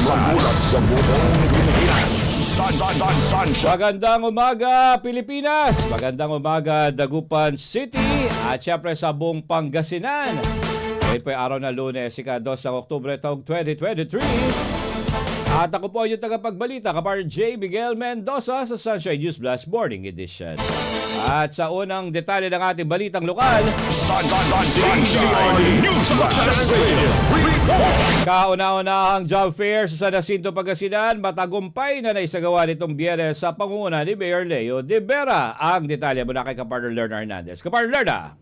Namulat sa buong Pilipinas. Magandang umaga, Pilipinas! Magandang umaga, Dagupan City at syempre sa buong Pangasinan. Ngayon po ay araw na Lunes, ika-2 ng Oktubre taong 2023. At ako po yung tagapagbalita, kapar J. Miguel Mendoza sa Sunshine News Blast Morning Edition. At sa unang detalye ng ating balitang lokal, Sunshine News Blast. kauna-unahang job fair sa San Jacinto, Pangasinan, matagumpay na naisagawa nitong Biyernes sa pangunguna ni Mayor Leo de Vera. Ang detalye mula kay Kapartner Lerna Hernandez. Kapartner Lerna.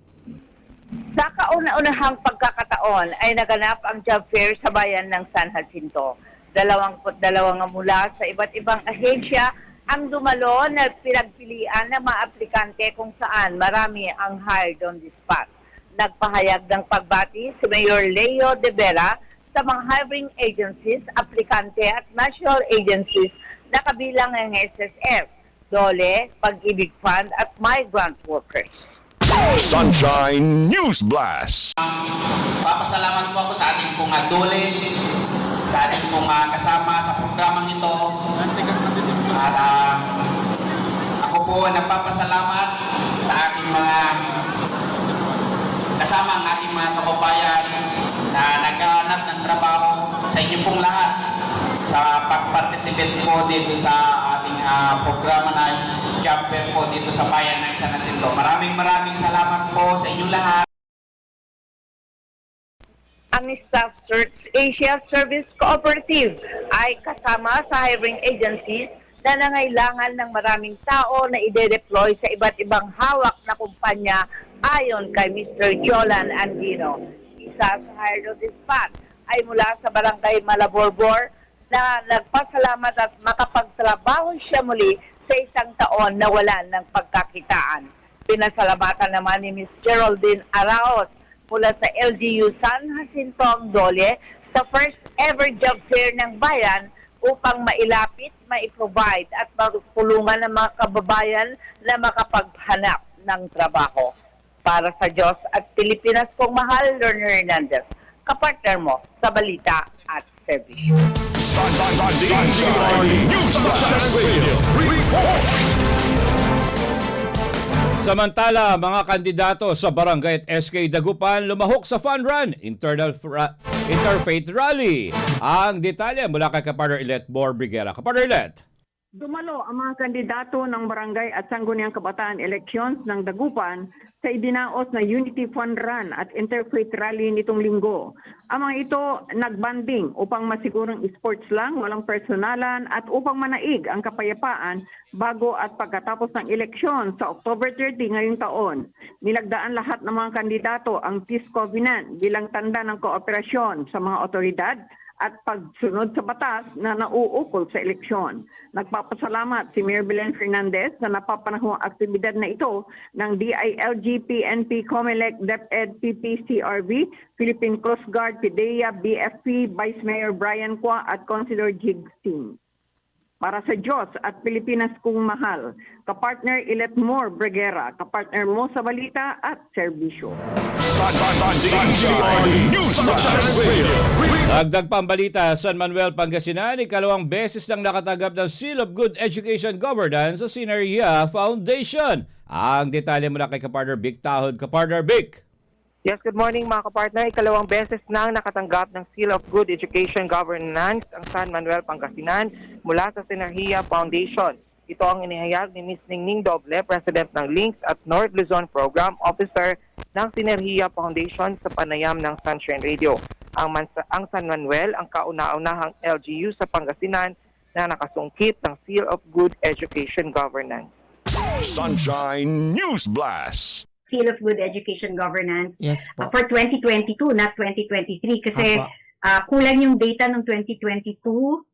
Sa kauna-unahang pagkakataon ay naganap ang job fair sa bayan ng San Jacinto. 22 nga mula sa iba't ibang ahensya ang dumalo na pinagpilian ng mga aplikante kung saan marami ang hired on the spot. Nagpahayag ng pagbati si Mayor Leo de Vera sa mga hiring agencies, aplikante at national agencies na kabilang ang SSF, DOLE, Pag-ibig Fund at migrant workers. Sunshine News Blast. Papasalamat po ako sa ating pong DOLE, sa ating pong kasama sa programang ito. At ako po nagpapasalamat sa aking mga kasama, ang ating mga kababayan na naghahanap ng trabaho, sa inyo pong lahat sa pag-participate po dito sa ating programa na job fair po dito sa bayan ng San Jacinto. Maraming salamat po sa inyong lahat. Ang Staff Search Asia Service Cooperative ay kasama sa hiring agencies na nangailangan ng maraming tao na ide-deploy sa iba't ibang hawak na kumpanya ayon kay Mr. Jolan Andino. Isa sa hired on the spot ay mula sa Barangay Malaborbor na nagpasalamat at makapagtrabaho siya muli sa isang taon na wala ng pagkakitaan. Pinasalamatan naman ni Ms. Geraldine Araos mula sa LGU San Jacinto ang DOLE sa first ever job fair ng bayan upang mailapit, maiprovide at matulungan ng mga kababayan na makapaghanap ng trabaho. Para sa Diyos at Pilipinas kong mahal, Lerner Hernandez, kapartner mo sa balita at servisyo. Sunshine News Blast. Samantala, mga kandidato sa Barangay at SK Dagupan lumahok sa Fun Run Interfaith Rally. Ang detalye mula kay Kapartner Ilet Bor Briguera. Kapartner Ilet. Dumalo ang mga kandidato ng barangay at sangguniang kabataan elections ng Dagupan sa idinaos na Unity Fun Run at Interfaith Rally nitong linggo. Ang mga ito nagbanding upang masigurong sports lang, walang personalan at upang manaig ang kapayapaan bago at pagkatapos ng eleksyon sa October 30 ngayong taon. Nilagdaan lahat ng mga kandidato ang Peace Covenant bilang tanda ng kooperasyon sa mga otoridad at pagsunod sa batas na nauukol sa eleksyon. Nagpapasalamat si Mayor Belen Fernandez sa napapanahong aktibidad na ito ng DILG, PNP, COMELEC, DepEd, PPCRV, Philippine Coast Guard, PIDEA, BFP, Vice Mayor Brian Qua at Councilor Jigs Team. Para sa Diyos at Pilipinas kong mahal, kapartner Ilet More Briguera, kapartner mo sa balita at serbisyo. Sunshine News Blast. Dagdag pambalita, San Manuel, Pangasinan, ikalawang beses nang nakatanggap ng Seal of Good Education Governance sa Sinergia Foundation. Ang detalye mula kay Kapartner Vic Tahod. Kapartner Vic. Yes, good morning mga kapartner. Ikalawang beses nang nakatanggap ng Seal of Good Education Governance ang San Manuel, Pangasinan mula sa Sinergia Foundation. Ito ang inihayag ni Ms. Ningning Doble, President ng Links at North Luzon Program Officer ng Sinergia Foundation sa panayam ng Sunshine Radio. Ang San Manuel ang kauna-unahang LGU sa Pangasinan na nakasungkit ng Seal of Good Education Governance. Sunshine News Blast. Seal of Good Education Governance for 2022, not 2023. Kasi kulang yung data ng 2022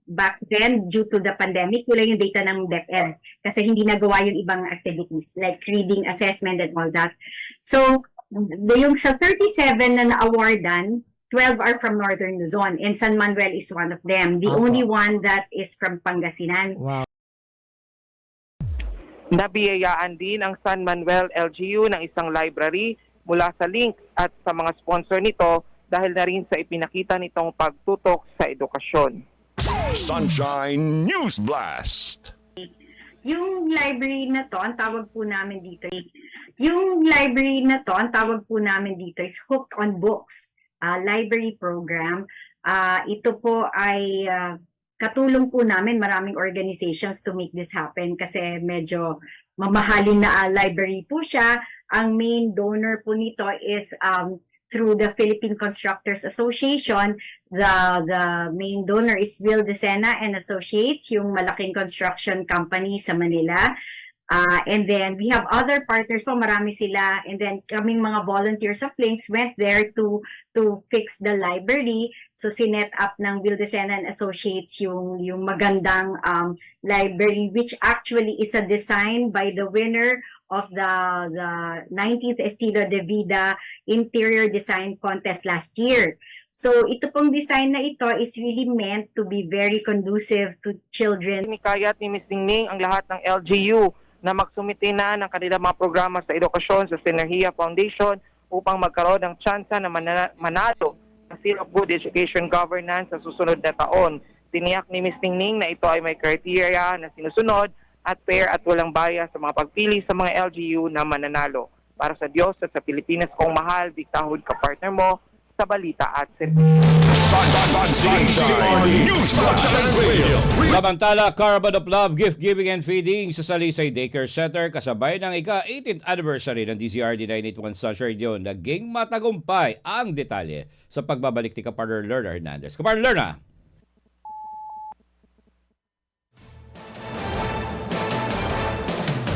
back then due to the pandemic. Kulang yung data ng DepEd kasi hindi nagawa yung ibang activities like reading, assessment, and all that. So, yung sa 37 na na-awardan, 12 are from Northern Luzon and San Manuel is one of them. The only one that is from Pangasinan. Wow. Nabiyayaan din ang San Manuel LGU ng isang library mula sa Links at sa mga sponsor nito dahil na rin sa ipinakita nitong pagtutok sa edukasyon. Sunshine News Blast. Yung library na to, ang tawag po namin dito, is Hooked on Books library program. Ito po ay katulong po namin maraming organizations to make this happen kasi medyo mamahalin na library po siya. Ang main donor po nito is through the Philippine Constructors Association. The main donor is Will Decena and Associates, yung malaking construction company sa Manila. And then we have other partners po, marami sila. And then kaming mga volunteers of Links went there to fix the library. So sinet up ng Will Decena and Associates yung magandang library, which actually is a design by the winner of the 19th Estilo de Vida Interior Design Contest last year. So ito pong design na ito is really meant to be very conducive to children. Hinikayat ni Ms. Ningning ang lahat ng LGU na magsumite na ng kanilang mga programa sa edukasyon sa Sinergia Foundation upang magkaroon ng tsansa na manalo ng Seal of Good Education Governance sa susunod na taon. Tiniyak ni Ms. Ningning na ito ay may criteria na sinusunod at fair at walang bias sa mga pagpili sa mga LGU na mananalo. Para sa Diyos at sa Pilipinas kong mahal, diktahod ka partner mo sa balita at serbisyo. Sunshine News Blast. Samantala, Caravan of Love, gift giving and feeding sa Salisay Daycare Center kasabay ng ika-18th anniversary ng DZRD 981 Sunshine Radio. Naging matagumpay ang detalye sa pagbabalik ni Kapartner Lerna Hernandez. Kapartner Lerna!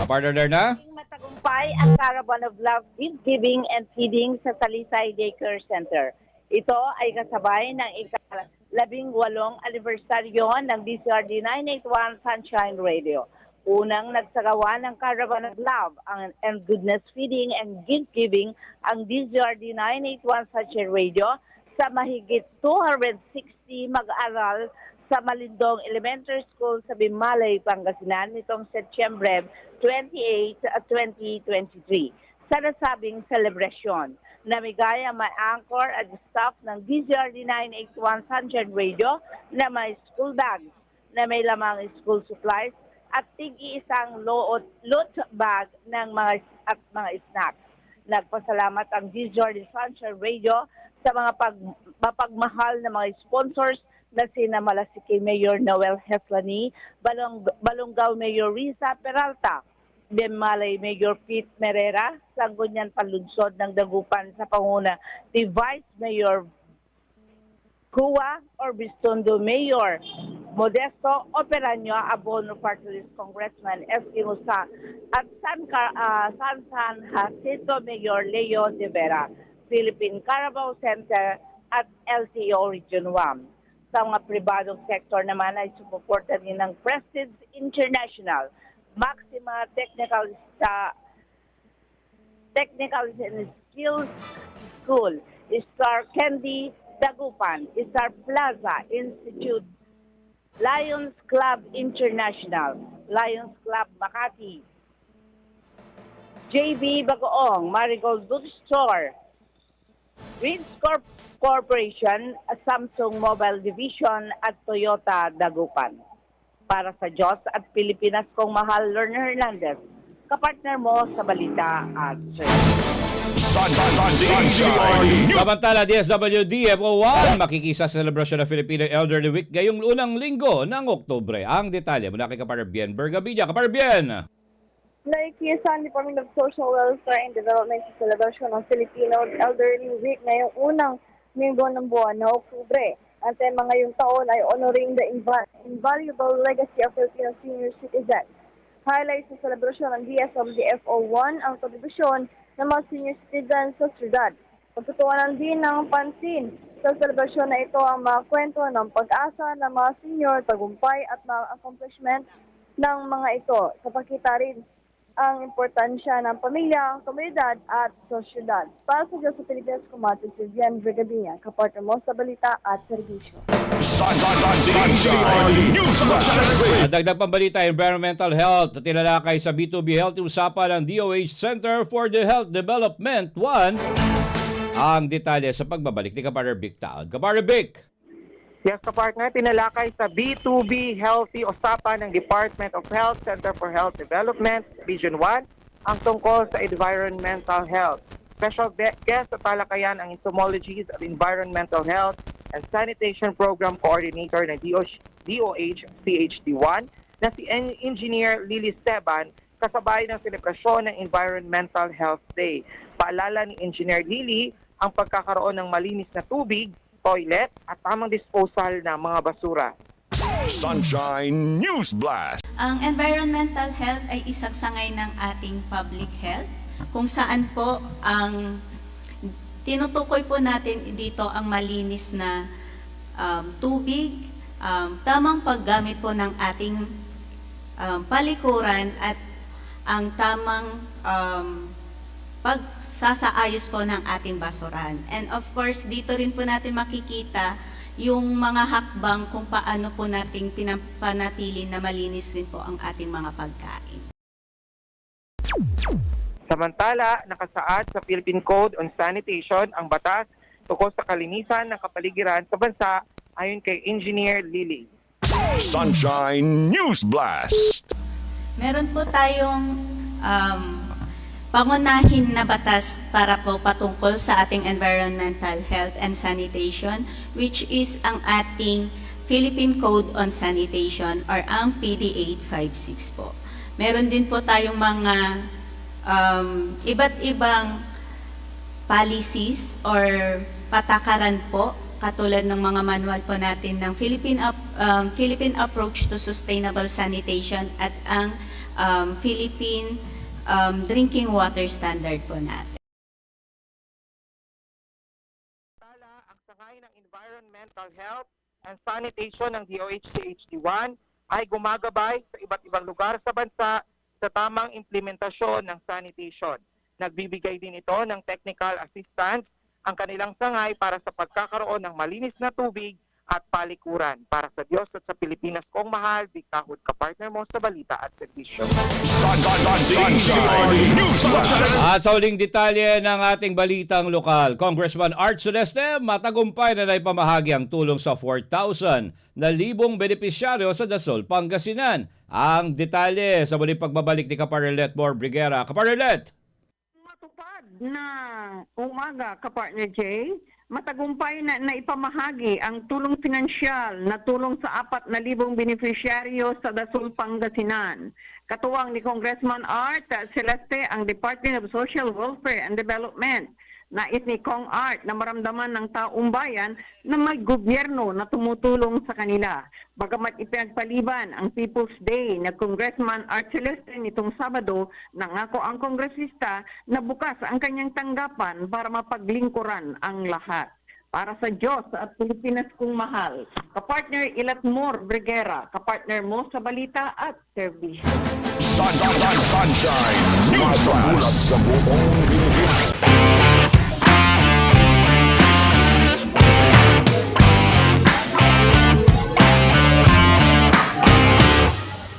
Kapartner Lerna? Matagumpay ang Caravan of Love gift giving and feeding sa Salisay Daycare Center. Ito ay kasabay ng ika-18 anibersaryo ng DZRD 981 Sunshine Radio. Unang nagsagawa ng Caravan of Love and Goodness Feeding and Gift Giving ang DZRD 981 Sunshine Radio sa mahigit 260 mag-aaral sa Malindong Elementary School sa Bimalay, Pangasinan nitong Setyembre 28, 2023. Sa nasabing selebrasyon, namigay ang may anchor at staff ng DZRD 981 Sunshine Radio na may school bag na may lamang school supplies at tig-iisang loot bag ng mga snacks. Nagpasalamat ang DZRD Sunshine Radio sa mga mapagmahal na mga sponsors na sina Malasiki Mayor Noel Heslani, Balongaw Mayor Risa Peralta, Bimalay Mayor Pete Merera, Sangguniang Panlunsod ng Dagupan sa panguna ni Vice Mayor Kua Orbistondo Mayor Modesto Operaño, Abono Party List Congressman S. Musa at San Jacinto Mayor Leo De Vera, Philippine Carabao Center at LTO Region 1. Sa mga pribadong sektor naman ay sumuporta din ng Prestige International, Maxima Technical and Skills School, Star Candy Dagupan, Star Plaza Institute, Lions Club International, Lions Club Makati, JB Bagoong, Marigold Bookstore, Ritz Corporation, Samsung Mobile Division at Toyota Dagupan. Para sa Diyos at Pilipinas kong mahal, Lerna Hernandez, kapartner mo sa balita at Sunshine News. Samantala, DSWD FO1 makikisa sa selebrasyon ng Filipino Elderly Week ngayong unang linggo ng Oktubre. Ang detalye mula kay Kapartner Bien Bergabilla. Kapartner Bien! Naikisa ang Department of Social Welfare and Development sa selebrasyon ng Filipino Elderly Week ngayong unang linggo ng buwan na Oktubre. At tema ngayong taon ay honoring the invaluable legacy of Filipino senior citizens. Highlight sa selebrasyon ng DSWD-FO1 ang kontribusyon ng mga senior citizens sa syudad. Pagtutuunan din ng pansin sa selebrasyon na ito ang mga kwento ng pag-asa ng mga senior, tagumpay at mga accomplishment ng mga ito. Sapakita rin ang importansya ng pamilya, komunidad at sosyedad. Para sa Diyos sa Pilipinas, kumati si Bien Brigadinia, kapartner mo sa balita at serbisyo. Sunshine News Blast. Dagdag pambalita, environmental health, tinalakay sa B2B Health usapan ng DOH Center for the Health Development 1 ang detalye sa pagbabalik ni Kapartner Vic Taon. Kapartner Vic! Yes, kapartner, tinalakay sa B2B Healthy Usapan ng Department of Health Center for Health Development, Region 1, ang tungkol sa environmental health. Special guest sa talakayan ang Entomologies of Environmental Health and Sanitation Program Coordinator ng DOH CHD1 na si Engineer Lily Esteban, kasabay ng selebrasyon ng Environmental Health Day. Paalala ni Engineer Lily ang pagkakaroon ng malinis na tubig, toilet at tamang disposal ng mga basura. Sunshine News Blast. Ang environmental health ay isang sangay ng ating public health kung saan po ang tinutukoy po natin dito ang malinis na tubig, tamang paggamit po ng ating palikuran at ang tamang pagsasaayos po ng ating basuran. And of course, dito rin po natin makikita yung mga hakbang kung paano po nating pinapanatili na malinis rin po ang ating mga pagkain. Samantala, nakasaad sa Philippine Code on Sanitation ang batas tungkol sa kalinisan ng kapaligiran sa bansa ayon kay Engineer Lily. Sunshine News Blast. Meron po tayong pangunahin na batas para po patungkol sa ating environmental health and sanitation, which is ang ating Philippine Code on Sanitation or ang PD 856 po. Meron din po tayong mga iba't ibang policies or patakaran po, katulad ng mga manual po natin ng Philippine Approach to Sustainable Sanitation at ang Philippine Drinking Water Standard po natin. Ang sangay ng Environmental Health and Sanitation ng DOH-CHD1 ay gumagabay sa iba't ibang lugar sa bansa sa tamang implementasyon ng sanitation. Nagbibigay din ito ng technical assistance ang kanilang sangay para sa pagkakaroon ng malinis na tubig at palikuran. Para sa Diyos at sa Pilipinas kong mahal, di kahod ka-partner mo sa balita at servisyo. Sunshine News Blast. At sa uling detalye ng ating balitang lokal, Congressman Art Celeste matagumpay na naipamahagi ang tulong sa 4,000 na libong benepisyaryo sa Dasol, Pangasinan. Ang detalye sa muling pagbabalik ni Kaparelet Mor Briguera. Kaparelet! Matupad na umaga, kapartner Jay, matagumpay na ipamahagi ang tulong pinansyal na tulong sa 4,000 benefisyaryo sa Dasol, Pangasinan. Katuwang ni Congressman Art Celeste ang Department of Social Welfare and Development. Nais ni Cong Art na maramdaman ng taong bayan na may gobyerno na tumutulong sa kanila. Bagamat ipinagpaliban ang People's Day na Congressman Art Celeste nitong Sabado, nangako ang kongresista na bukas ang kanyang tanggapan para mapaglingkuran ang lahat. Para sa Diyos at Pilipinas kong mahal, kapartner Ilat Mor Briguera, kapartner mo sa balita at service. Sunshine News Blast. Sa buong Pilipinas.